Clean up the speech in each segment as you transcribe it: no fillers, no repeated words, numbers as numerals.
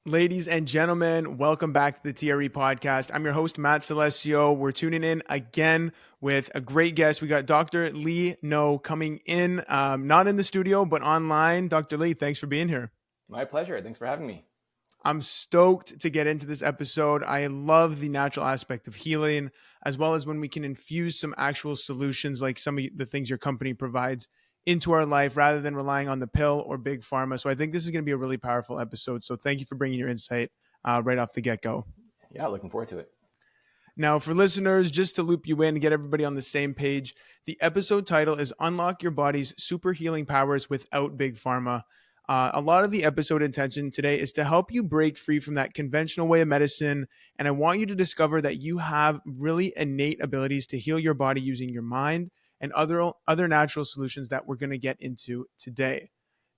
Ladies and gentlemen, welcome back to the TRE podcast. I'm your host, Matt Salesio. We're tuning in again with a great guest. We got Dr. Lee No coming in, not in the studio, but online. Dr. Lee, thanks for being here. My pleasure. Thanks for having me. I'm stoked to get into this episode. I love the natural aspect of healing, as well as when we can infuse some actual solutions like some of the things your company provides into our life rather than relying on the pill or big pharma. So I think this is going to be a really powerful episode. So thank you for bringing your insight right off the get-go. Yeah, looking forward to it. Now, for listeners, just to loop you in, get everybody on the same page, the episode title is Unlock Your Body's Super Healing Powers Without Big Pharma. A lot of the episode intention today is to help you break free from that conventional way of medicine. And I want you to discover that you have really innate abilities to heal your body using your mind and other natural solutions that we're going to get into today.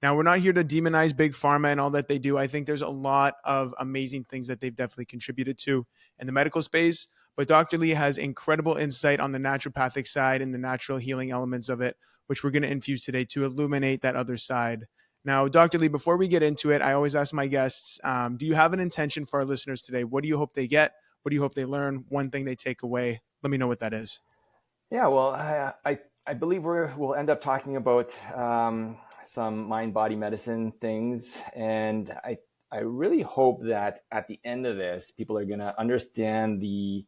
Now, we're not here to demonize Big Pharma and all that they do. I think there's a lot of amazing things that they've definitely contributed to in the medical space. But Dr. Lee has incredible insight on the naturopathic side and the natural healing elements of it, which we're going to infuse today to illuminate that other side. Now, Dr. Lee, before we get into it, I always ask my guests, do you have an intention for our listeners today? What do you hope they get? What do you hope they learn? One thing they take away? Let me know what that is. Yeah, well, I believe we'll end up talking about some mind-body medicine things. And I really hope that at the end of this, people are going to understand the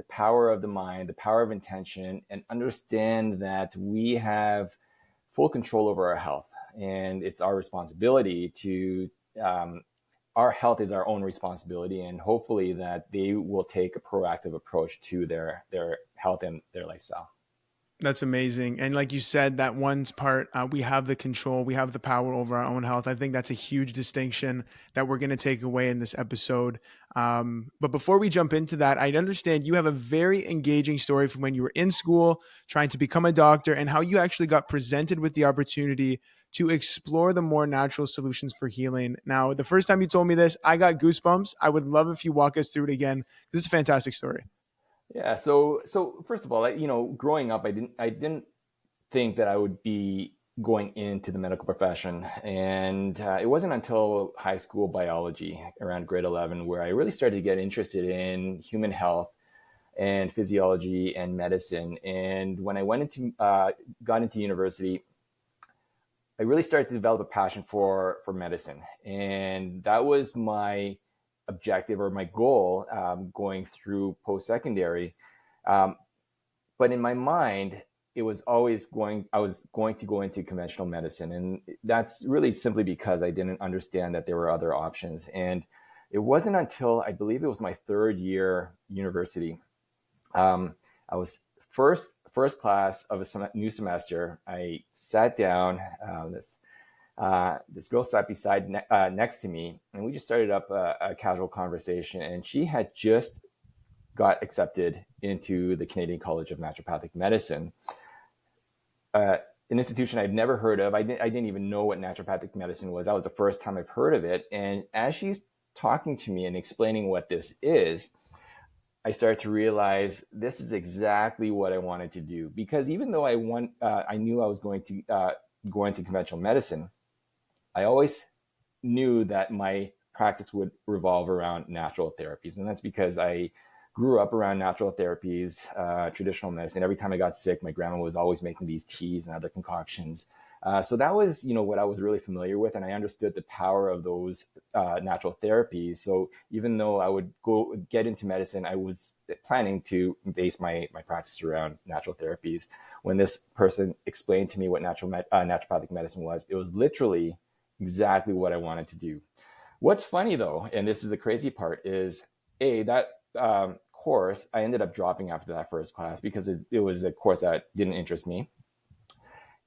power of the mind, the power of intention, and understand that we have full control over our health. And it's our responsibility to, our health is our own responsibility. And hopefully that they will take a proactive approach to their health and their lifestyle. That's amazing. And like you said, that one's part, we have the control, we have the power over our own health. I think that's a huge distinction that we're going to take away in this episode. But before we jump into that, I understand you have a very engaging story from when you were in school, trying to become a doctor, and how you actually got presented with the opportunity to explore the more natural solutions for healing. Now, the first time you told me this, I got goosebumps. I would love if you walk us through it again. This is a fantastic story. Yeah. So first of all, growing up, I didn't think that I would be going into the medical profession, and it wasn't until high school biology, around grade 11, where I really started to get interested in human health and physiology and medicine. And when I got into university, I really started to develop a passion for medicine, and that was my objective or my goal going through post-secondary. But in my mind, it was always I was going to go into conventional medicine. And that's really simply because I didn't understand that there were other options. And it wasn't until I believe it was my third year university. I was first class of a new semester. I sat down, this girl sat next to me, and we just started up a casual conversation. And she had just got accepted into the Canadian College of Naturopathic Medicine, an institution I'd never heard of. I didn't even know what naturopathic medicine was. That was the first time I've heard of it. And as she's talking to me and explaining what this is, I started to realize this is exactly what I wanted to do. Because even though I knew I was going to go into conventional medicine, I always knew that my practice would revolve around natural therapies. And that's because I grew up around natural therapies, traditional medicine. Every time I got sick, my grandma was always making these teas and other concoctions. So that was, what I was really familiar with. And I understood the power of those natural therapies. So even though I would get into medicine, I was planning to base my practice around natural therapies. When this person explained to me what naturopathic medicine was, it was literally exactly what I wanted to do. What's funny though, and this is the crazy part, is that course I ended up dropping after that first class because it was a course that didn't interest me.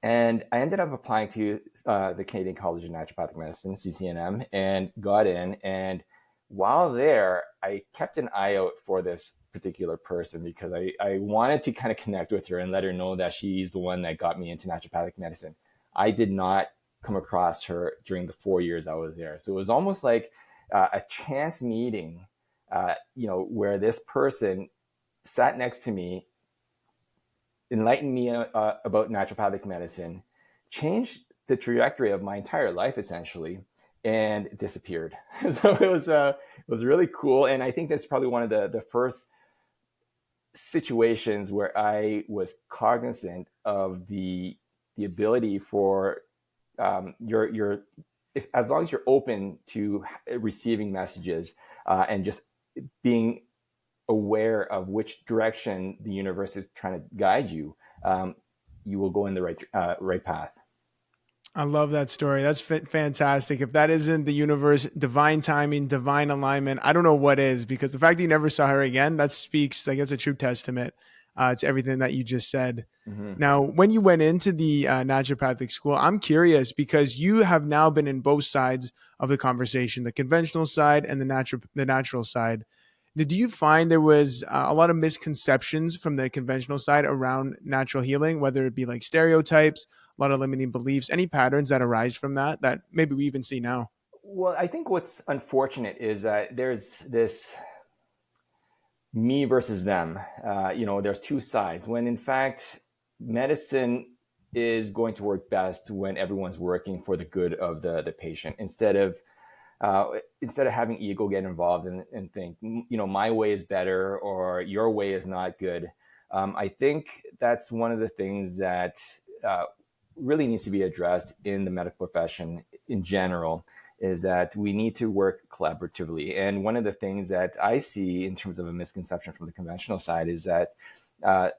And I ended up applying to the Canadian College of Naturopathic Medicine, CCNM, and got in. And while there, I kept an eye out for this particular person because I wanted to kind of connect with her and let her know that she's the one that got me into naturopathic medicine. I did not come across her during the 4 years I was there. So it was almost like a chance meeting, where this person sat next to me, enlightened me about naturopathic medicine, changed the trajectory of my entire life, essentially. and it disappeared. So it was really cool, and I think that's probably one of the first situations where I was cognizant of the ability for your if as long as you're open to receiving messages and just being aware of which direction the universe is trying to guide you, you will go in the right path. I love that story. That's fantastic. If that isn't the universe, divine timing, divine alignment, I don't know what is, because the fact that you never saw her again, that speaks, like, that's a true testament to everything that you just said. Mm-hmm. Now, when you went into the naturopathic school, I'm curious because you have now been in both sides of the conversation, the conventional side and the natural side. Did you find there was a lot of misconceptions from the conventional side around natural healing, whether it be like stereotypes, a lot of limiting beliefs, any patterns that arise from that maybe we even see now? Well, I think what's unfortunate is that there's this me versus them. There's two sides. When in fact, medicine is going to work best when everyone's working for the good of the patient instead of having ego get involved and think, my way is better or your way is not good. I think that's one of the things that really needs to be addressed in the medical profession in general, is that we need to work collaboratively. And one of the things that I see in terms of a misconception from the conventional side is that uh,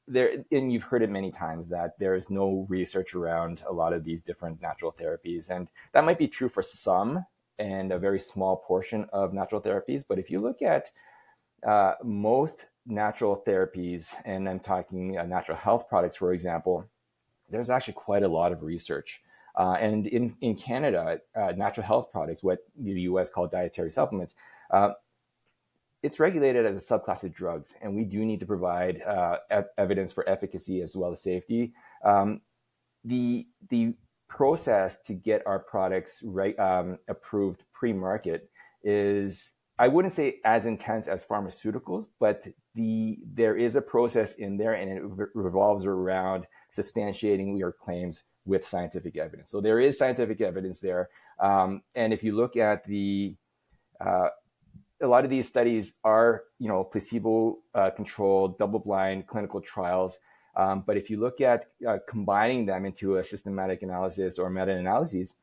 and you've heard it many times, that there is no research around a lot of these different natural therapies. And that might be true for some and a very small portion of natural therapies. But if you look at most natural therapies, and I'm talking natural health products, for example, there's actually quite a lot of research. And in Canada, natural health products, what the US call dietary supplements, it's regulated as a subclass of drugs, and we do need to provide evidence for efficacy as well as safety. The process to get our products approved pre-market is, I wouldn't say as intense as pharmaceuticals, but there is a process in there, and it revolves around substantiating your claims with scientific evidence. So there is scientific evidence there, and if you look at uh, a lot of these studies are, placebo controlled, double blind clinical trials. But if you look at combining them into a systematic analysis or meta-analyses,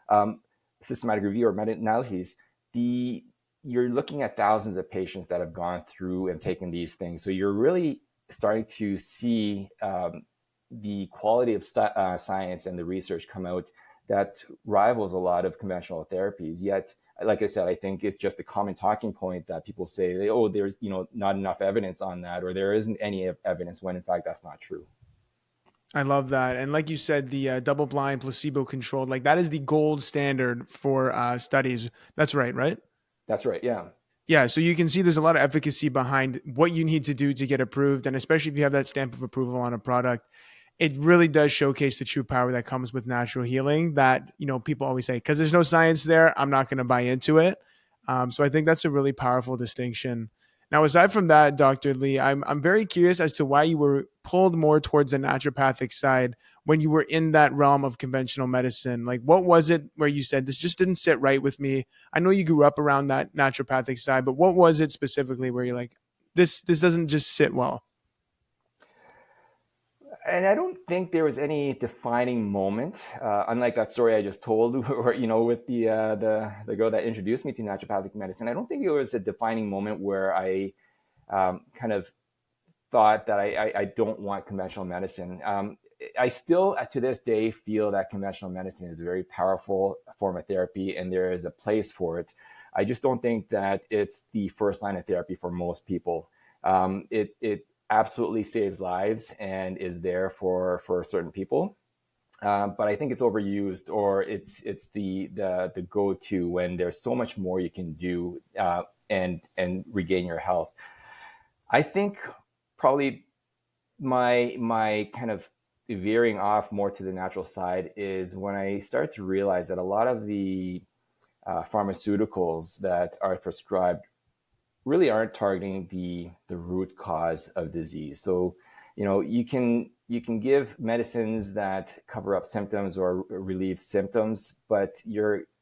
um, systematic review or meta-analyses, you're looking at thousands of patients that have gone through and taken these things. So you're really starting to see the quality of science and the research come out that rivals a lot of conventional therapies. Yet, like I said, I think it's just a common talking point that people say, oh, there's not enough evidence on that, or there isn't any evidence, when in fact that's not true. I love that. And like you said, the double blind, placebo controlled, like that is the gold standard for studies. That's right, right? That's right. Yeah. Yeah. So you can see there's a lot of efficacy behind what you need to do to get approved. And especially if you have that stamp of approval on a product, it really does showcase the true power that comes with natural healing that, people always say, because there's no science there, I'm not going to buy into it. So I think that's a really powerful distinction. Now, aside from that, Dr. Lee, I'm very curious as to why you were pulled more towards the naturopathic side when you were in that realm of conventional medicine. Like, what was it where you said, this just didn't sit right with me? I know you grew up around that naturopathic side, but what was it specifically where you're like, this doesn't just sit well? And I don't think there was any defining moment, unlike that story I just told, or with the girl that introduced me to naturopathic medicine. I don't think it was a defining moment where I kind of thought that I don't want conventional medicine. I still, to this day, feel that conventional medicine is a very powerful form of therapy, and there is a place for it. I just don't think that it's the first line of therapy for most people. It absolutely saves lives and is there for certain people. But I think it's overused, or it's the go to when there's so much more you can do and regain your health. I think probably my kind of veering off more to the natural side is when I start to realize that a lot of the pharmaceuticals that are prescribed really aren't targeting the root cause of disease. So, you can give medicines that cover up symptoms or relieve symptoms, but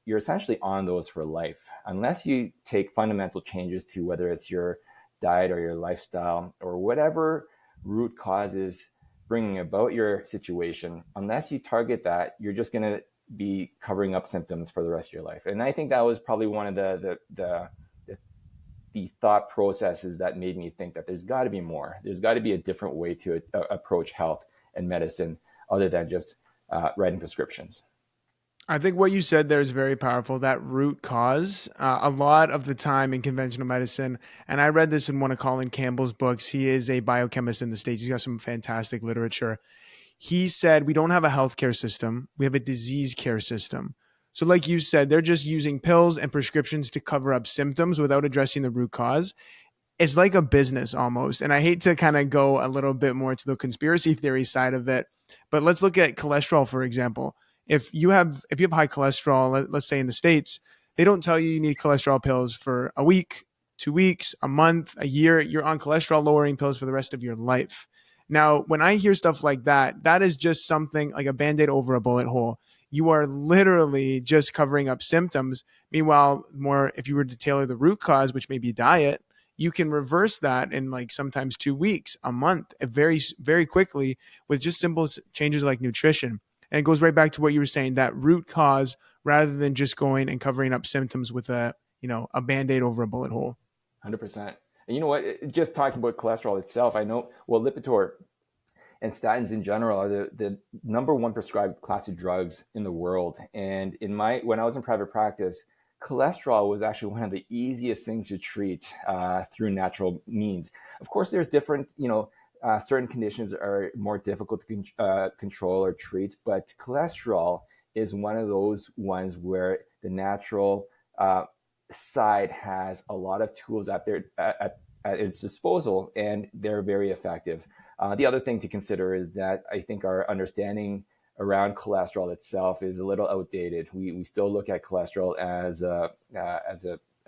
you're essentially on those for life unless you take fundamental changes to whether it's your diet or your lifestyle or whatever root causes bringing about your situation. Unless you target that, you're just going to be covering up symptoms for the rest of your life. And I think that was probably one of the thought processes that made me think that there's got to be more. There's got to be a different way to approach health and medicine other than just writing prescriptions. I think what you said there is very powerful. That root cause, a lot of the time in conventional medicine, and I read this in one of Colin Campbell's books. He is a biochemist in the States. He's got some fantastic literature. He said, we don't have a healthcare system. We have a disease care system. So like you said, they're just using pills and prescriptions to cover up symptoms without addressing the root cause. It's like a business almost. And I hate to kind of go a little bit more to the conspiracy theory side of it, but let's look at cholesterol, for example. If you have high cholesterol, let's say in the States, they don't tell you need cholesterol pills for a week, 2 weeks, a month, a year. You're on cholesterol lowering pills for the rest of your life. Now, when I hear stuff like that, that is just something like a Band-Aid over a bullet hole. You are literally just covering up symptoms. Meanwhile, more if you were to tailor the root cause, which may be diet, you can reverse that in like sometimes 2 weeks, a month, very, very quickly with just simple changes like nutrition. And it goes right back to what you were saying, that root cause rather than just going and covering up symptoms with a Band-Aid over a bullet hole. 100%. And you know what? Just talking about cholesterol itself, I know, well, Lipitor and statins in general are the number one prescribed class of drugs in the world. And when I was in private practice, cholesterol was actually one of the easiest things to treat through natural means. Of course, there's different, certain conditions are more difficult to control or treat, but cholesterol is one of those ones where the natural side has a lot of tools at its disposal, and they're very effective. The other thing to consider is that I think our understanding around cholesterol itself is a little outdated. We still look at cholesterol as a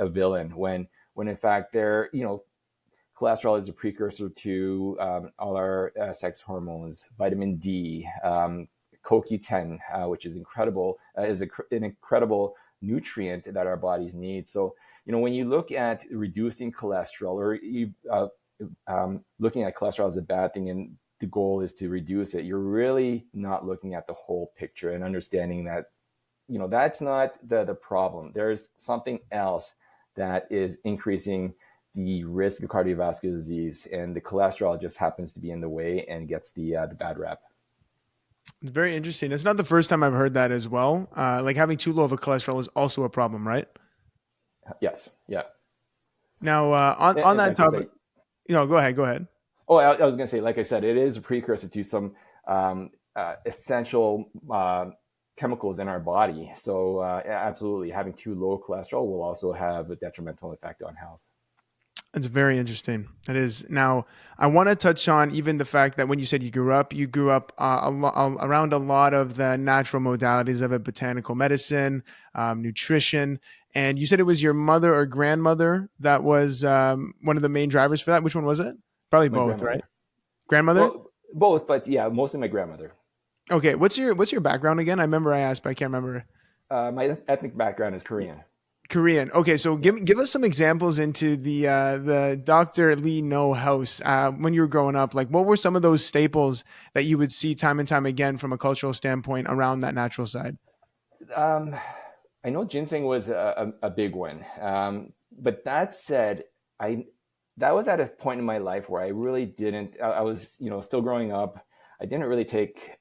villain when in fact cholesterol is a precursor to all our sex hormones, vitamin D, CoQ10, which is incredible, is an incredible nutrient that our bodies need. So, when you look at reducing cholesterol or looking at cholesterol as a bad thing and the goal is to reduce it, you're really not looking at the whole picture and understanding that, that's not the problem. There's something else that is increasing the risk of cardiovascular disease, and the cholesterol just happens to be in the way and gets the bad rap. Very interesting. It's not the first time I've heard that as well. Like having too low of a cholesterol is also a problem, right? Yes. Yeah. Now, on that topic, go ahead. Oh, I was going to say, like I said, it is a precursor to some essential chemicals in our body. So absolutely, having too low cholesterol will also have a detrimental effect on health. It's very interesting. It is. Now, I want to touch on even the fact that when you said you grew up around a lot of the natural modalities of it, botanical medicine, nutrition, and you said it was your mother or grandmother that was one of the main drivers for that. Which one was it? Probably My both, grandmother. right? Grandmother? Well, both, but yeah, mostly my grandmother. Okay. What's your background again? I remember I asked, but I can't remember. My ethnic background is Korean. Korean. Okay, so give us some examples into the Dr. Lee No house when you were growing up. Like, what were some of those staples that you would see time and time again from a cultural standpoint around that natural side? I know ginseng was a big one, but that said, that was at a point in my life where I really didn't. I was still growing up. I didn't really take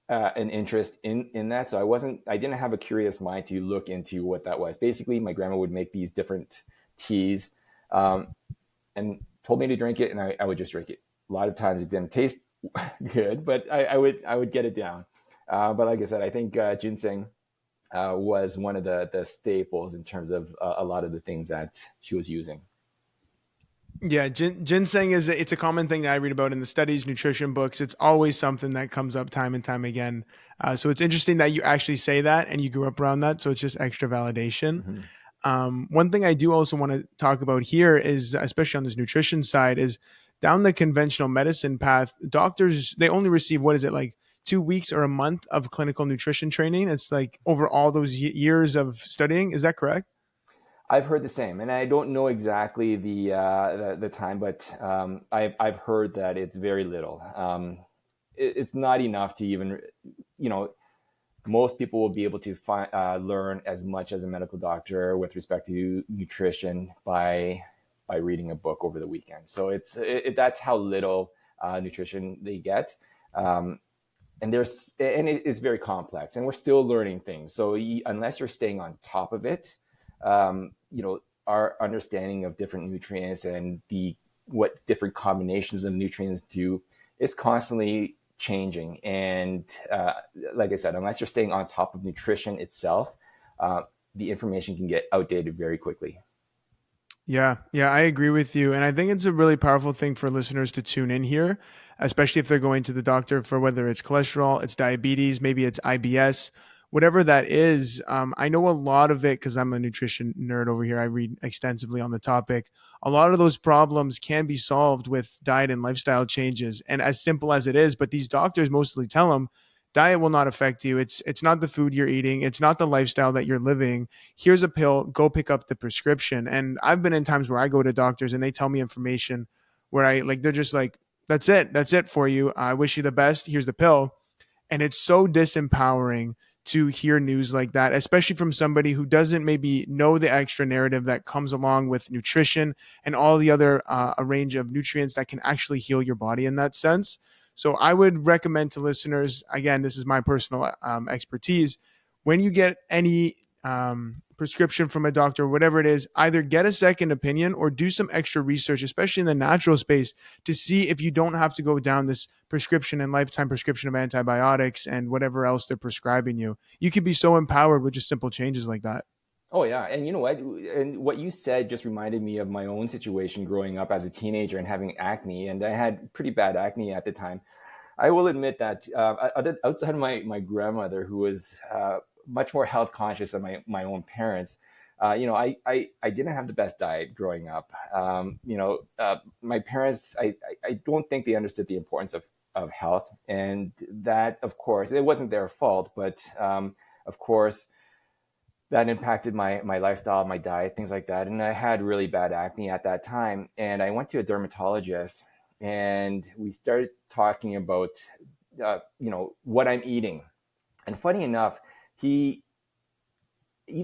an interest in that. So I didn't have a curious mind to look into what that was. Basically, my grandma would make these different teas and told me to drink it, and I would just drink it. A lot of times it didn't taste good, but I would get it down. But like I said, I think ginseng was one of the staples in terms of a lot of the things that she was using. Yeah, ginseng it's a common thing that I read about in the studies, nutrition books. It's always something that comes up time and time again. So it's interesting that you actually say that and you grew up around that. So it's just extra validation. One thing I do also want to talk about here is, especially on this nutrition side, is down the conventional medicine path, doctors, they only receive, what is it, like 2 weeks or a month of clinical nutrition training. It's like over all those years of studying. Is that correct? I've heard the same, and I don't know exactly the time, but I've heard that it's very little. It's not enough to even, you know, most people will be able to learn as much as a medical doctor with respect to nutrition by reading a book over the weekend. So that's how little nutrition they get. And it's very complex, and we're still learning things. So unless you're staying on top of it, our understanding of different nutrients and what different combinations of nutrients do, it's constantly changing. And like I said, unless you're staying on top of nutrition itself, the information can get outdated very quickly. Yeah, I agree with you. And I think it's a really powerful thing for listeners to tune in here, especially if they're going to the doctor for whether it's cholesterol, it's diabetes, maybe it's IBS, whatever that is. I know a lot of it because I'm a nutrition nerd over here. I read extensively on the topic. A lot of those problems can be solved with diet and lifestyle changes. And as simple as it is, but these doctors mostly tell them diet will not affect you. It's not the food you're eating. It's not the lifestyle that you're living. Here's a pill, go pick up the prescription. And I've been in times where I go to doctors and they tell me information where they're just like, that's it for you. I wish you the best. Here's the pill. And it's so disempowering to hear news like that, especially from somebody who doesn't maybe know the extra narrative that comes along with nutrition and all the other a range of nutrients that can actually heal your body in that sense. So I would recommend to listeners, again, this is my personal expertise, when you get any prescription from a doctor, whatever it is, either get a second opinion or do some extra research, especially in the natural space, to see if you don't have to go down this prescription and lifetime prescription of antibiotics and whatever else they're prescribing you. You could be so empowered with just simple changes like that. Oh yeah, and you know what? And what you said just reminded me of my own situation growing up as a teenager and having acne, and I had pretty bad acne at the time. I will admit that outside of my grandmother, who was much more health conscious than my own parents, I didn't have the best diet growing up. My parents, I don't think they understood the importance of health, and that, of course, it wasn't their fault, but of course, that impacted my lifestyle, my diet, things like that. And I had really bad acne at that time. And I went to a dermatologist and we started talking about, what I'm eating. And funny enough, even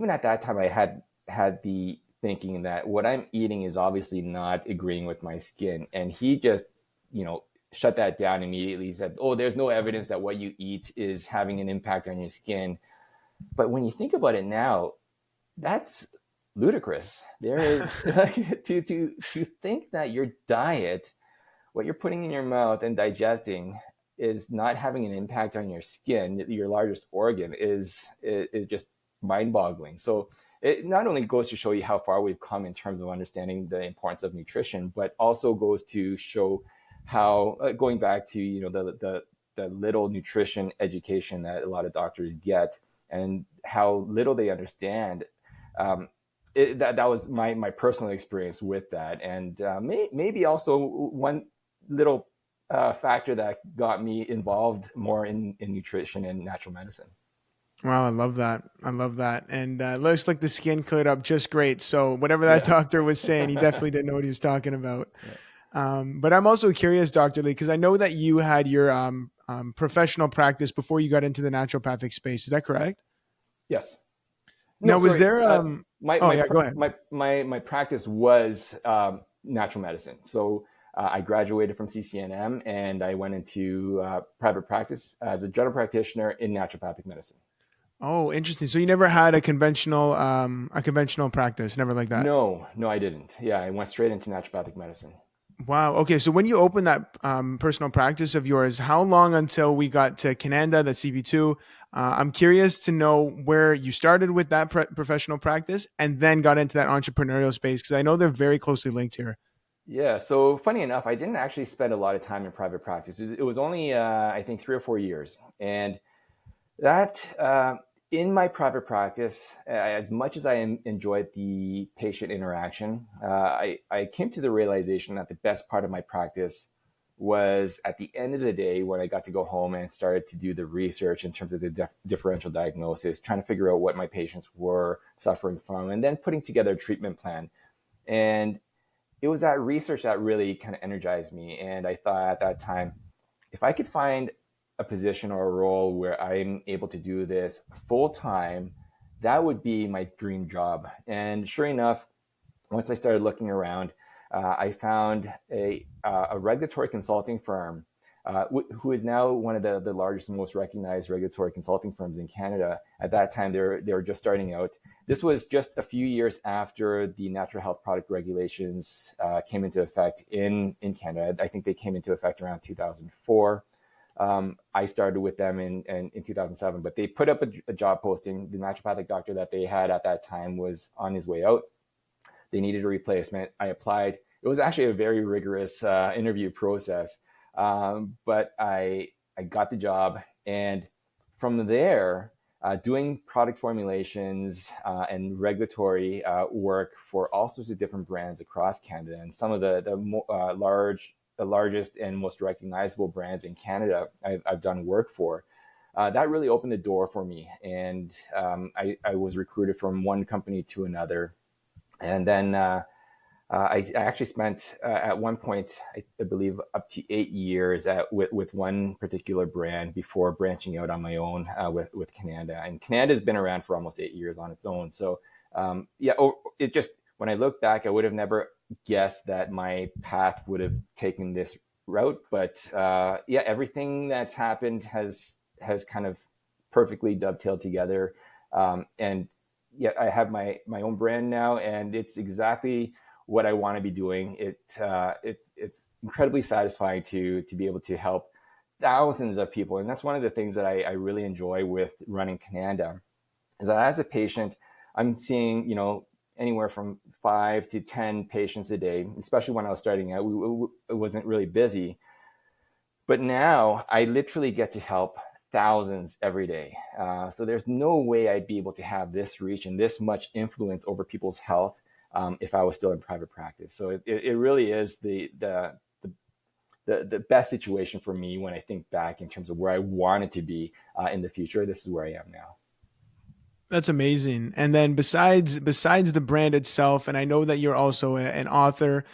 at that time, I had the thinking that what I'm eating is obviously not agreeing with my skin. And he just, shut that down immediately. He said, oh, there's no evidence that what you eat is having an impact on your skin. But when you think about it now, that's ludicrous. There is to think that your diet, what you're putting in your mouth and digesting, is not having an impact on your skin, your largest organ, is just mind-boggling. So it not only goes to show you how far we've come in terms of understanding the importance of nutrition, but also goes to show how, going back to the little nutrition education that a lot of doctors get, and how little they understand. That was my personal experience with that, and maybe also one little factor that got me involved more in nutrition and natural medicine. Wow, I love that. I love that. And looks like the skin cleared up just great. So whatever that Yeah. doctor was saying, he definitely didn't know what he was talking about. Yeah. But I'm also curious, Dr. Lee, because I know that you had your professional practice before you got into the naturopathic space. Is that correct? Yes. No, Now, was sorry. there? My Oh my yeah, go ahead. my practice was natural medicine. So I graduated from CCNM and I went into private practice as a general practitioner in naturopathic medicine. Oh, interesting. So you never had a conventional practice, never like that. No, I didn't. Yeah, I went straight into naturopathic medicine. Wow. Okay. So when you opened that personal practice of yours, how long until we got to Cannanda, the CB2? I'm curious to know where you started with that professional practice and then got into that entrepreneurial space because I know they're very closely linked here. Yeah, so funny enough, I didn't actually spend a lot of time in private practice. It was only, I think, 3 or 4 years. And that, in my private practice, as much as I enjoyed the patient interaction, I came to the realization that the best part of my practice was at the end of the day when I got to go home and started to do the research in terms of the differential diagnosis, trying to figure out what my patients were suffering from, and then putting together a treatment plan. And it was that research that really kind of energized me. And I thought at that time, if I could find a position or a role where I'm able to do this full time, that would be my dream job. And sure enough, once I started looking around, I found a regulatory consulting firm who is now one of the largest and most recognized regulatory consulting firms in Canada. At that time, they were just starting out. This was just a few years after the natural health product regulations came into effect in Canada. I think they came into effect around 2004. I started with them in 2007, but they put up a job posting. The naturopathic doctor that they had at that time was on his way out. They needed a replacement. I applied. It was actually a very rigorous interview process, but I got the job. And from there, doing product formulations and regulatory work for all sorts of different brands across Canada, and some of the largest and most recognizable brands in Canada I've done work for. That really opened the door for me. And I was recruited from one company to another. And then I actually spent at one point, I believe, up to 8 years with one particular brand before branching out on my own with Cannanda. And Cannanda has been around for almost 8 years on its own. So it just, when I look back, I would have never guessed that my path would have taken this route. But everything that's happened has kind of perfectly dovetailed together. And I have my own brand now, and it's exactly what I want to be doing. It's incredibly satisfying to be able to help thousands of people. And that's one of the things that I really enjoy with running Cannanda, is that as a patient, I'm seeing, anywhere from 5 to 10 patients a day, especially when I was starting out. It wasn't really busy. But now I literally get to help thousands every day. So there's no way I'd be able to have this reach and this much influence over people's health if I was still in private practice. So it really is the best situation for me when I think back in terms of where I wanted to be in the future. This is where I am now. That's amazing. And then besides the brand itself, and I know that you're also an author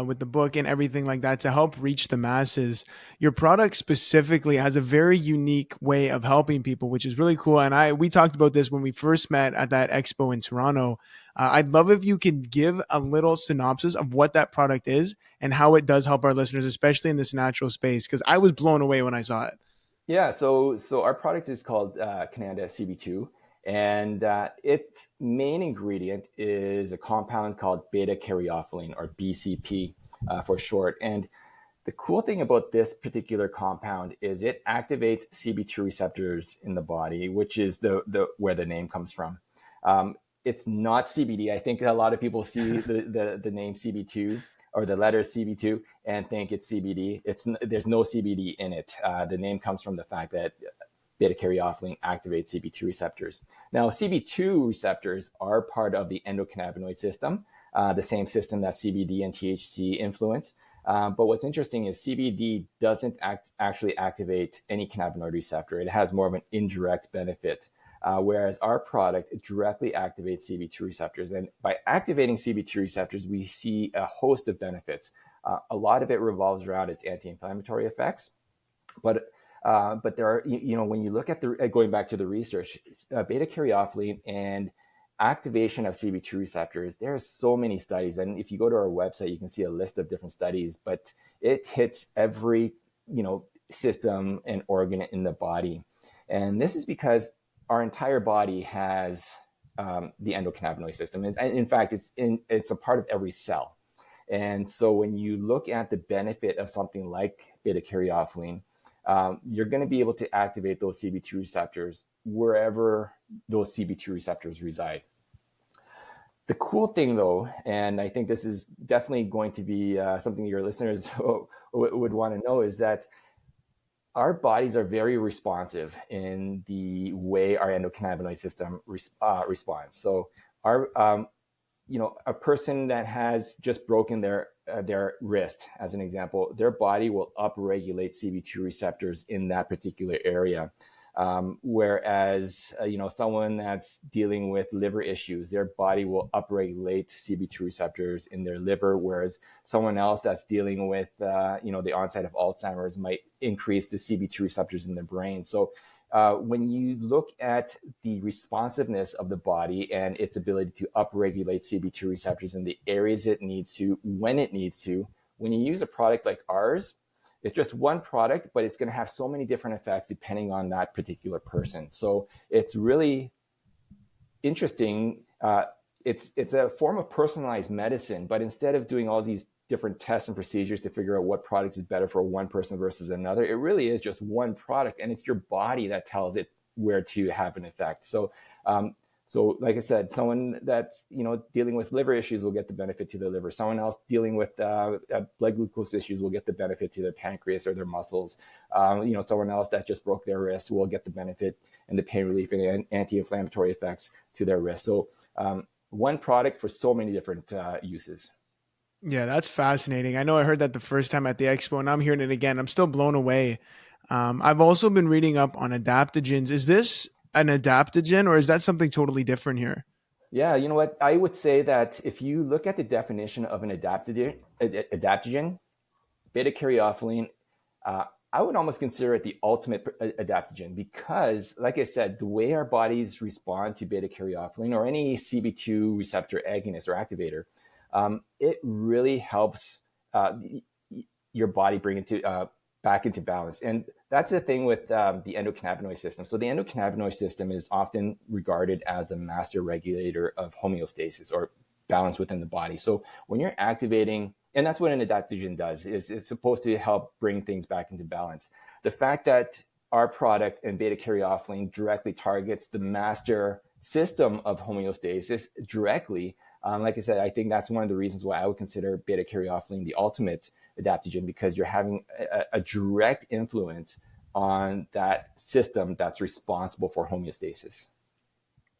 with the book and everything like that to help reach the masses. Your product specifically has a very unique way of helping people, which is really cool. And we talked about this when we first met at that expo in Toronto. I'd love if you could give a little synopsis of what that product is and how it does help our listeners, especially in this natural space, because I was blown away when I saw it. Yeah, so our product is called Cannanda CB2, and its main ingredient is a compound called beta-caryophyllene, or BCP for short. And the cool thing about this particular compound is it activates CB2 receptors in the body, which is the where the name comes from. It's not CBD. I think a lot of people see the name CB2 or the letter CB2 and think it's CBD. There's no CBD in it. The name comes from the fact that beta-caryophyllene activates CB2 receptors. Now, CB2 receptors are part of the endocannabinoid system, the same system that CBD and THC influence. But what's interesting is CBD doesn't actually activate any cannabinoid receptor. It has more of an indirect benefit, whereas our product directly activates CB2 receptors. And by activating CB2 receptors, we see a host of benefits. A lot of it revolves around its anti-inflammatory effects. But there are, when you look at going back to the research, beta-caryophyllene and activation of CB2 receptors, there are so many studies. And if you go to our website, you can see a list of different studies, but it hits every, system and organ in the body. And this is because our entire body has the endocannabinoid system. And in fact, it's a part of every cell. And so when you look at the benefit of something like beta-caryophyllene, you're going to be able to activate those CB2 receptors wherever those CB2 receptors reside. The cool thing, though, and I think this is definitely going to be something your listeners would want to know, is that our bodies are very responsive in the way our endocannabinoid system responds. So a person that has just broken their their wrist, as an example, their body will upregulate CB2 receptors in that particular area. Whereas, someone that's dealing with liver issues, their body will upregulate CB2 receptors in their liver, whereas someone else that's dealing with, the onset of Alzheimer's might increase the CB2 receptors in their brain. So when you look at the responsiveness of the body and its ability to upregulate CB2 receptors in the areas it needs to, when it needs to, when you use a product like ours, it's just one product, but it's going to have so many different effects depending on that particular person. So it's really interesting. It's a form of personalized medicine, but instead of doing all these different tests and procedures to figure out what product is better for one person versus another, it really is just one product, and it's your body that tells it where to have an effect. So like I said, someone that's dealing with liver issues will get the benefit to their liver. Someone else dealing with blood glucose issues will get the benefit to their pancreas or their muscles. Someone else that just broke their wrist will get the benefit and the pain relief and anti-inflammatory effects to their wrist. So one product for so many different uses. Yeah, that's fascinating. I know I heard that the first time at the expo, and I'm hearing it again. I'm still blown away. I've also been reading up on adaptogens. Is this an adaptogen, or is that something totally different here? Yeah, you know what? I would say that if you look at the definition of an adaptogen, beta-caryophyllene, I would almost consider it the ultimate adaptogen because, like I said, the way our bodies respond to beta-caryophyllene or any CB2 receptor agonist or activator, it really helps your body bring it back into balance. And that's the thing with the endocannabinoid system. So the endocannabinoid system is often regarded as a master regulator of homeostasis or balance within the body. So when you're activating, and that's what an adaptogen does, is it's supposed to help bring things back into balance. The fact that our product and beta-caryophyllene directly targets the master system of homeostasis directly, like I said, I think that's one of the reasons why I would consider beta-caryophyllene the ultimate adaptogen, because you're having a direct influence on that system that's responsible for homeostasis.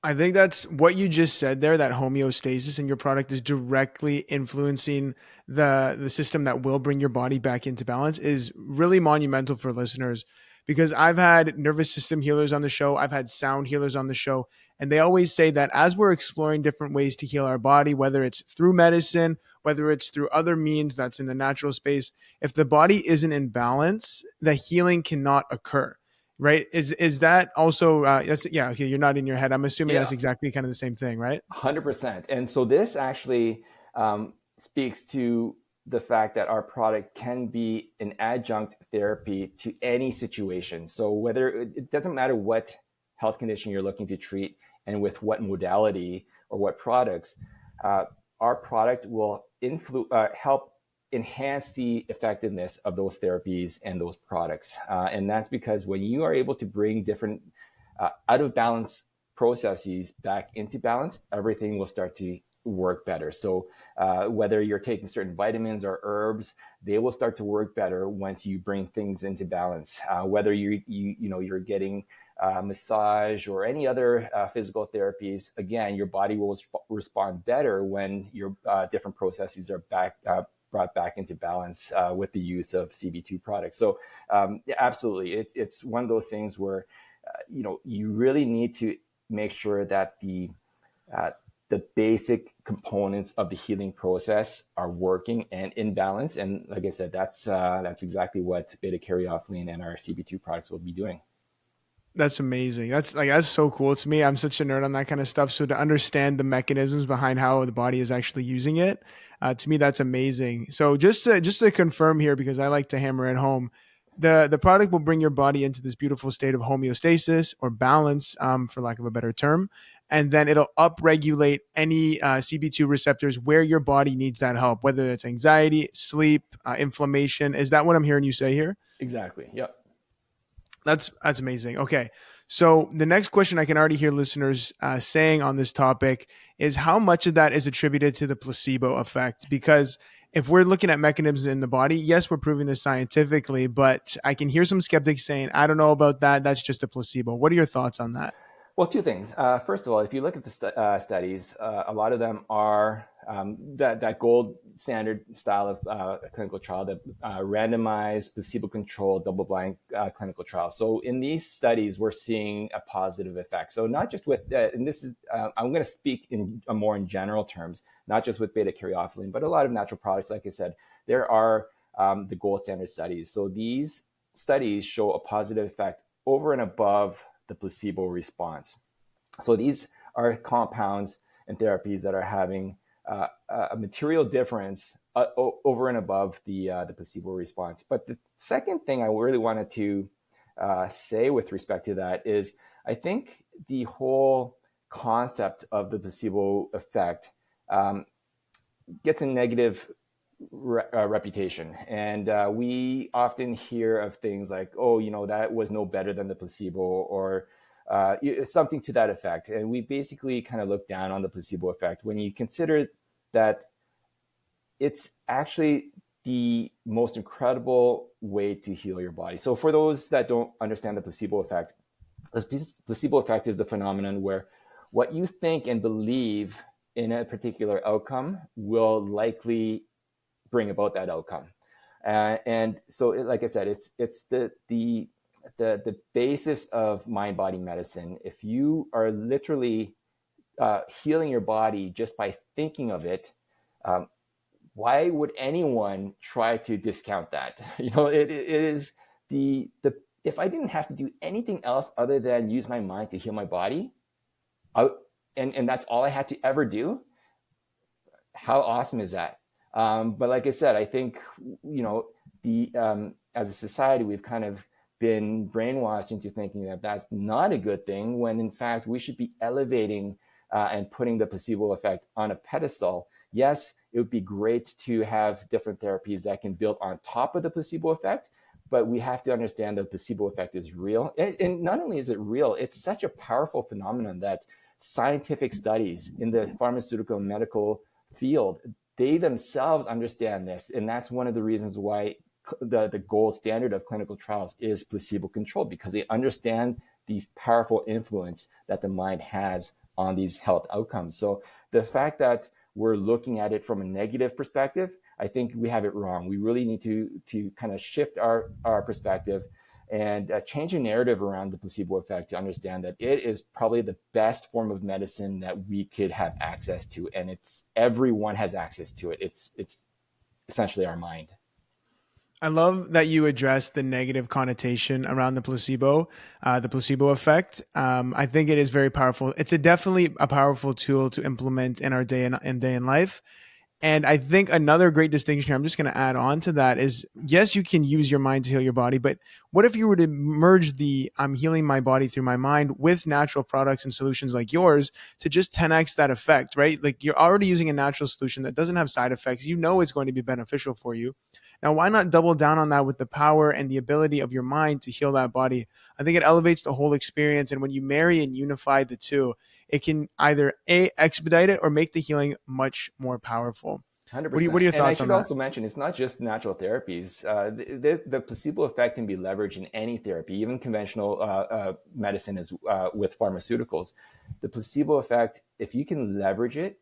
I think that's what you just said there, that homeostasis in your product is directly influencing the system that will bring your body back into balance is really monumental for listeners, because I've had nervous system healers on the show, I've had sound healers on the show, and they always say that as we're exploring different ways to heal our body, whether it's through medicine, whether it's through other means that's in the natural space, if the body isn't in balance, the healing cannot occur. Right? Is that also that's yeah, okay, you're nodding your head. I'm assuming Yeah, that's exactly kind of the same thing, right? 100%. And so this actually speaks to the fact that our product can be an adjunct therapy to any situation. So whether it doesn't matter what health condition you're looking to treat and with what modality or what products, uh, our product will help enhance the effectiveness of those therapies and those products. And that's because when you are able to bring different out of balance processes back into balance, everything will start to work better. So whether you're taking certain vitamins or herbs, they will start to work better once you bring things into balance. Whether you're getting massage or any other physical therapies, again, your body will respond better when your different processes are brought back into balance with the use of CB2 products. So yeah, absolutely, it's one of those things where you really need to make sure that the basic components of the healing process are working and in balance. And like I said, that's exactly what beta-caryophyllene and our CB2 products will be doing. That's amazing. That's so cool to me. I'm such a nerd on that kind of stuff. So to understand the mechanisms behind how the body is actually using it, to me that's amazing. So just to confirm here, because I like to hammer it home, the product will bring your body into this beautiful state of homeostasis or balance, for lack of a better term, and then it'll upregulate any CB2 receptors where your body needs that help, whether it's anxiety, sleep, inflammation. Is that what I'm hearing you say here? Exactly. Yep. That's amazing. Okay. So the next question I can already hear listeners saying on this topic is how much of that is attributed to the placebo effect? Because if we're looking at mechanisms in the body, yes, we're proving this scientifically, but I can hear some skeptics saying, I don't know about that. That's just a placebo. What are your thoughts on that? Well, two things. First of all, if you look at the studies, a lot of them are that gold standard style of clinical trial, that randomized, placebo-controlled, double-blind clinical trial. So in these studies, we're seeing a positive effect. So not just with, and this is, I'm going to speak in more in general terms, not just with beta-caryophyllene, but a lot of natural products. Like I said, there are the gold standard studies. So these studies show a positive effect over and above the placebo response. So these are compounds and therapies that are having a material difference over and above the placebo response. But the second thing I really wanted to say with respect to that is, I think the whole concept of the placebo effect gets a negative reputation. And we often hear of things like, oh, that was no better than the placebo, or something to that effect. And we basically kind of look down on the placebo effect when you consider that it's actually the most incredible way to heal your body. So for those that don't understand the placebo effect is the phenomenon where what you think and believe in a particular outcome will likely bring about that outcome. And so, like I said, it's the basis of mind-body medicine. If you are literally healing your body just by thinking of it, why would anyone try to discount that? It is the if I didn't have to do anything else other than use my mind to heal my body, and that's all I had to ever do, how awesome is that? But like I said, I think as a society, we've kind of been brainwashed into thinking that that's not a good thing, when in fact we should be elevating and putting the placebo effect on a pedestal. Yes, it would be great to have different therapies that can build on top of the placebo effect, but we have to understand that the placebo effect is real. And not only is it real, it's such a powerful phenomenon that scientific studies in the pharmaceutical and medical field, they themselves understand this. And that's one of the reasons why the gold standard of clinical trials is placebo controlled, because they understand the powerful influence that the mind has on these health outcomes. So the fact that we're looking at it from a negative perspective, I think we have it wrong. We really need to kind of shift our perspective and change the narrative around the placebo effect to understand that it is probably the best form of medicine that we could have access to, and everyone has access to it. It's essentially our mind. I love that you addressed the negative connotation around the placebo effect. I think it is very powerful. It's definitely a powerful tool to implement in our day in life. And I think another great distinction here, I'm just going to add on to that, is yes, you can use your mind to heal your body, but what if you were to merge the I'm healing my body through my mind with natural products and solutions like yours to just 10x that effect, right? Like, you're already using a natural solution that doesn't have side effects. You know it's going to be beneficial for you. Now, why not double down on that with the power and the ability of your mind to heal that body? I think it elevates the whole experience. And when you marry and unify the two, it can either expedite it or make the healing much more powerful. What are 100%. your And I thoughts on should that? also mention, it's not just natural therapies. The placebo effect can be leveraged in any therapy, even conventional medicine with pharmaceuticals. The placebo effect, if you can leverage it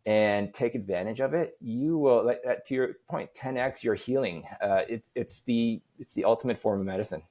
and take advantage of it, you will, to your point, 10x your healing. It's the ultimate form of medicine.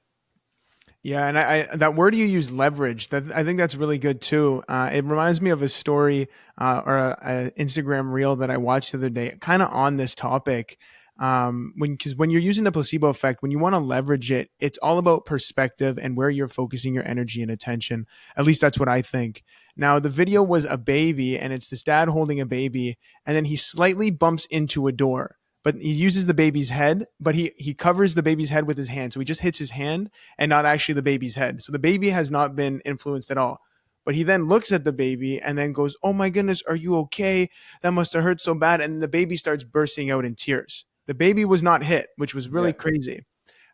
Yeah, and I that word you use, leverage, that I think that's really good too. It reminds me of a story or a Instagram reel that I watched the other day, kind of on this topic. Because when you're using the placebo effect, when you want to leverage it, it's all about perspective and where you're focusing your energy and attention. At least that's what I think. Now, the video was a baby, and it's this dad holding a baby, and then he slightly bumps into a door. But he uses the baby's head, but he covers the baby's head with his hand. So he just hits his hand and not actually the baby's head. So the baby has not been influenced at all. But he then looks at the baby and then goes, "Oh my goodness, are you okay? That must have hurt so bad." And the baby starts bursting out in tears. The baby was not hit, which was really Yeah. crazy.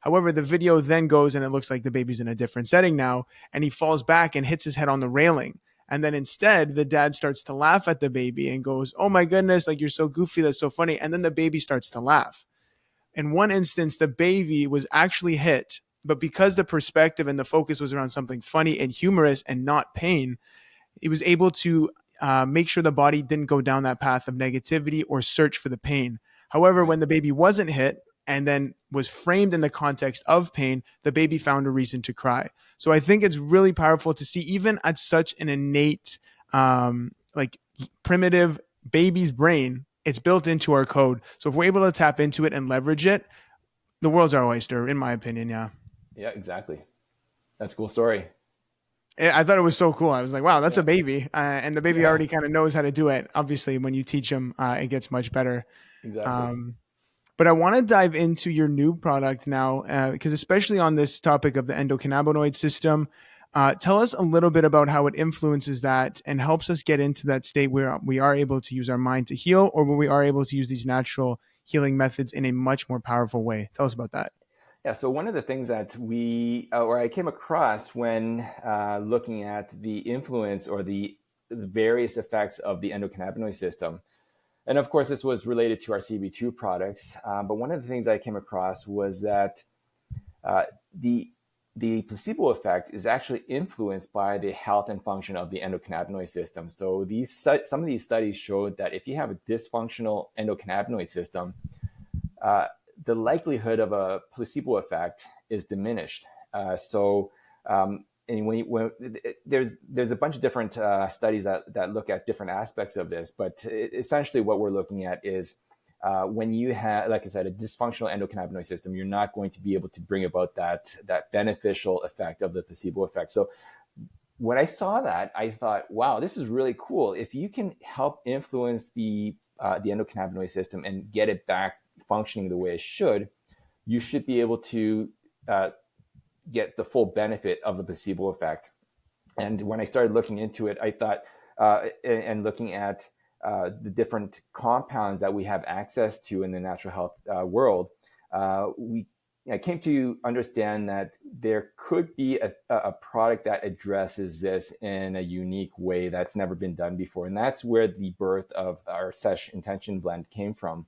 However, the video then goes and it looks like the baby's in a different setting now, and he falls back and hits his head on the railing. And then instead, the dad starts to laugh at the baby and goes, "Oh my goodness, like, you're so goofy. That's so funny." And then the baby starts to laugh. In one instance, the baby was actually hit, but because the perspective and the focus was around something funny and humorous and not pain, he was able to make sure the body didn't go down that path of negativity or search for the pain. However, Right. when the baby wasn't hit and then was framed in the context of pain, the baby found a reason to cry. So I think it's really powerful to see, even at such an innate, like primitive baby's brain, it's built into our code. So if we're able to tap into it and leverage it, the world's our oyster, in my opinion. Yeah. Yeah, exactly. That's a cool story. I thought it was so cool. I was like, wow, that's Yeah. a baby. And the baby Yeah, already kind of knows how to do it. Obviously, when you teach them, it gets much better. exactly. Um, but I want to dive into your new product now, because especially on this topic of the endocannabinoid system, tell us a little bit about how it influences that and helps us get into that state where we are able to use our mind to heal, or where we are able to use these natural healing methods in a much more powerful way. Tell us about that. Yeah, so one of the things that or I came across when looking at the influence or the various effects of the endocannabinoid system, and of course, this was related to our CB2 products. But one of the things I came across was that uh, the the placebo effect is actually influenced by the health and function of the endocannabinoid system. So some of these studies showed that if you have a dysfunctional endocannabinoid system, uh, the likelihood of a placebo effect is diminished. And there's a bunch of different studies that look at different aspects of this, but essentially what we're looking at is when you have, like I said, a dysfunctional endocannabinoid system, you're not going to be able to bring about that beneficial effect of the placebo effect. So when I saw that, I thought, wow, this is really cool. If you can help influence the endocannabinoid system and get it back functioning the way it you should be able to uh, get the full benefit of the placebo effect. And when I started looking into it, I thought, and looking at the different compounds that we have access to in the natural health world, we I came to understand that there could be a product that addresses this in a unique way that's never been done before. And that's where the birth of our Sesh Intention blend came from.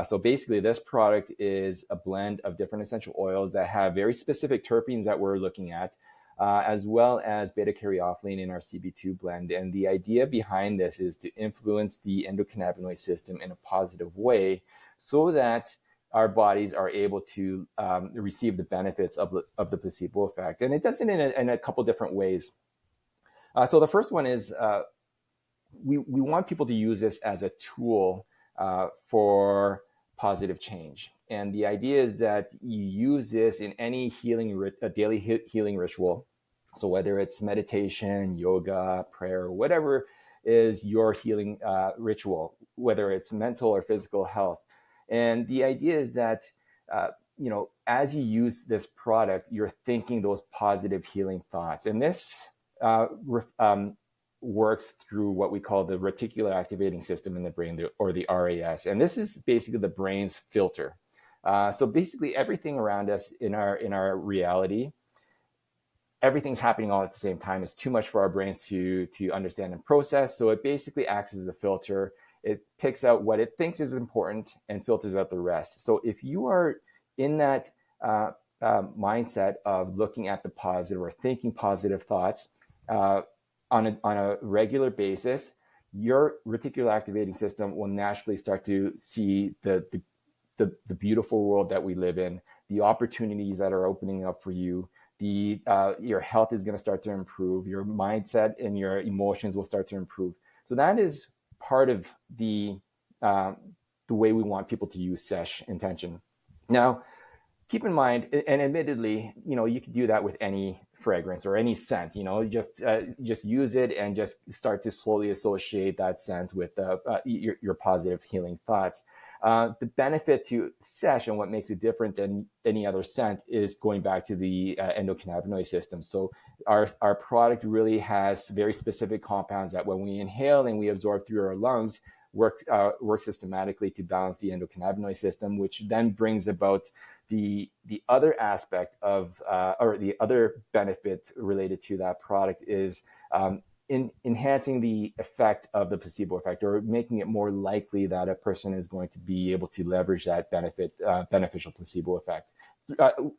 So basically, this product is a blend of different essential oils that have very specific terpenes that we're looking at, as well as beta-caryophyllene in our CB2 blend. And the idea behind this is to influence the endocannabinoid system in a positive way so that our bodies are able to receive the benefits of the placebo effect. And it does it in a couple different ways. So the first one is we want people to use this as a tool for positive change. And the idea is that you use this in any daily healing ritual. So whether it's meditation, yoga, prayer, whatever is your healing ritual, whether it's mental or physical health. And the idea is that, as you use this product, you're thinking those positive healing thoughts. And this works through what we call the reticular activating system in the brain, or the RAS. And this is basically the brain's filter. So basically everything around us in our reality, everything's happening all at the same time. It's too much for our brains to understand and process. So it basically acts as a filter. It picks out what it thinks is important and filters out the rest. So if you are in that mindset of looking at the positive or thinking positive thoughts on a regular basis, your reticular activating system will naturally start to see the beautiful world that we live in, the opportunities that are opening up for you. Your health is going to start to improve. Your mindset and your emotions will start to improve. So that is part of the way we want people to use Sesh Intention. Now, keep in mind, and admittedly, you could do that with any fragrance or any scent. Just use it and just start to slowly associate that scent with your positive healing thoughts. The benefit to Sesh and what makes it different than any other scent is going back to the endocannabinoid system. So our product really has very specific compounds that when we inhale and we absorb through our lungs, work systematically to balance the endocannabinoid system, which then brings about the other aspect of or the other benefit related to that product is in enhancing the effect of the placebo effect, or making it more likely that a person is going to be able to leverage that beneficial placebo effect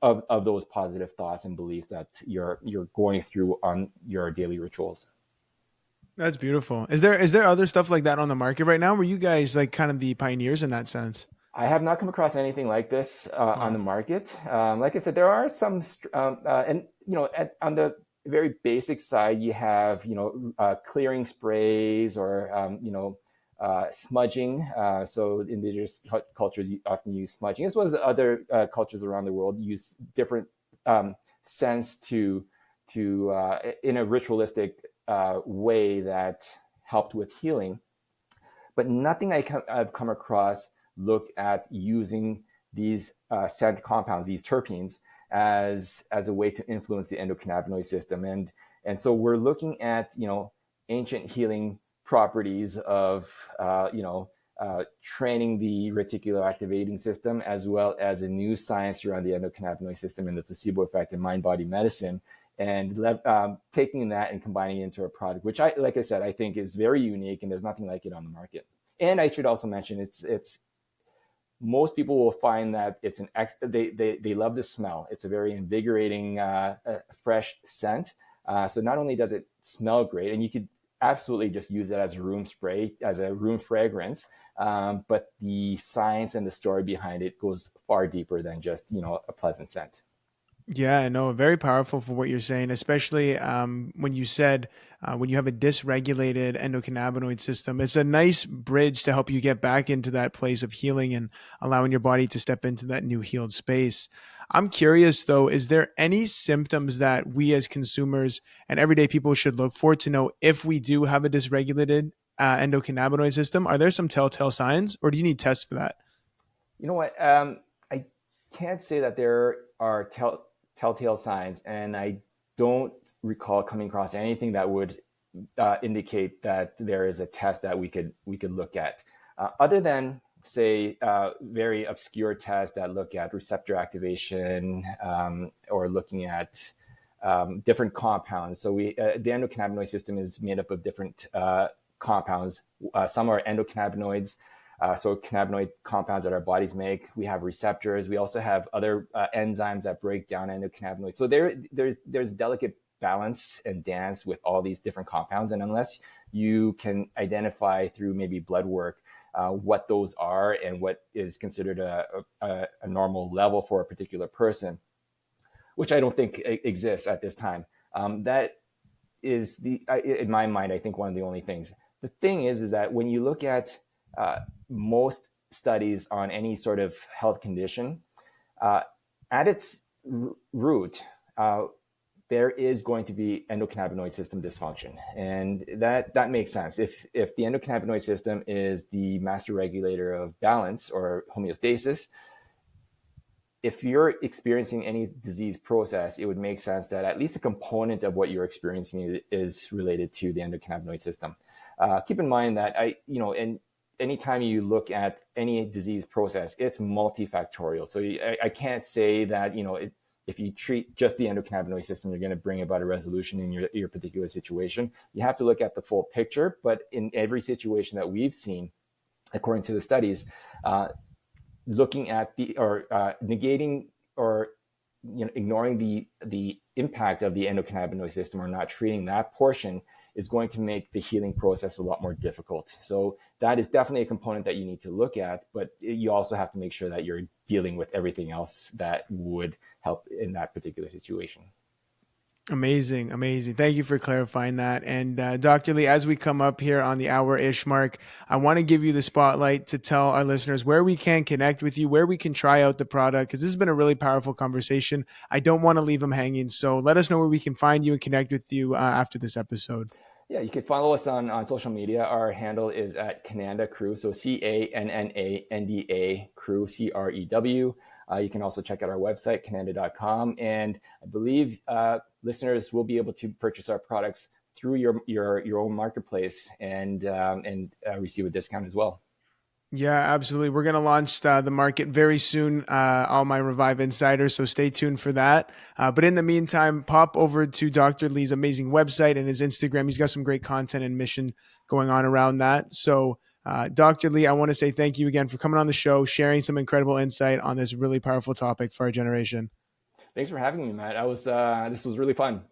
of those positive thoughts and beliefs that you're going through on your daily rituals. That's beautiful. Is there other stuff like that on the market right now? Were you guys like kind of the pioneers in that sense? I have not come across anything like this on Wow. the market. Like I said, there are some, and on the very basic side, you have clearing sprays or smudging. So indigenous cultures often use smudging, as well as other cultures around the world use different scents to in a ritualistic way that helped with healing. But nothing I've come across looked at using these scent compounds, these terpenes, as a way to influence the endocannabinoid system. And so we're looking at ancient healing properties of training the reticular activating system, as well as a new science around the endocannabinoid system and the placebo effect in mind body medicine, and taking that and combining it into a product, which like I said, I think is very unique, and there's nothing like it on the market. And I should also mention, it's most people will find that it's they love the smell. It's a very invigorating, fresh scent. So not only does it smell great, and you could absolutely just use it as a room spray, as a room fragrance, but the science and the story behind it goes far deeper than just a pleasant scent. Yeah, no, very powerful for what you're saying, especially when you said when you have a dysregulated endocannabinoid system. It's a nice bridge to help you get back into that place of healing and allowing your body to step into that new healed space. I'm curious though, is there any symptoms that we as consumers and everyday people should look for to know if we do have a dysregulated endocannabinoid system? Are there some telltale signs, or do you need tests for that? You know what? I can't say that there are telltale signs, and I don't recall coming across anything that would indicate that there is a test that we could look at, other than say very obscure tests that look at receptor activation, or looking at different compounds. So the endocannabinoid system is made up of different compounds. Some are endocannabinoids, so cannabinoid compounds that our bodies make. We have receptors. We also have other enzymes that break down endocannabinoids. So there's delicate balance and dance with all these different compounds. And unless you can identify through maybe blood work what those are and what is considered a normal level for a particular person, which I don't think exists at this time, that is in my mind, I think one of the only things. The thing is that when you look at most studies on any sort of health condition, uh, at its root, there is going to be endocannabinoid system dysfunction, and that makes sense. If the endocannabinoid system is the master regulator of balance or homeostasis, if you're experiencing any disease process, it would make sense that at least a component of what you're experiencing is related to the endocannabinoid system. Keep in mind that and anytime you look at any disease process, it's multifactorial. So I can't say that if you treat just the endocannabinoid system, you're going to bring about a resolution in your particular situation. You have to look at the full picture. But in every situation that we've seen, according to the studies, looking at the or negating or ignoring the impact of the endocannabinoid system or not treating that portion is going to make the healing process a lot more difficult. So that is definitely a component that you need to look at, but you also have to make sure that you're dealing with everything else that would help in that particular situation. Amazing, amazing. Thank you for clarifying that. And Dr. Lee, as we come up here on the hour-ish mark, I want to give you the spotlight to tell our listeners where we can connect with you, where we can try out the product, because this has been a really powerful conversation. I don't want to leave them hanging. So let us know where we can find you and connect with you after this episode. Yeah, you can follow us on social media. Our handle is at Cannanda Crew, so Cannanda Crew, CREW. You can also check out our website, Cannanda.com. And I believe listeners will be able to purchase our products through your own marketplace and receive a discount as well. Yeah, absolutely. We're going to launch the market very soon, all my Revive insiders. So stay tuned for that. But in the meantime, pop over to Dr. Lee's amazing website and his Instagram. He's got some great content and mission going on around that. So, Dr. Lee, I want to say thank you again for coming on the show, sharing some incredible insight on this really powerful topic for our generation. Thanks for having me, Matt. This was really fun.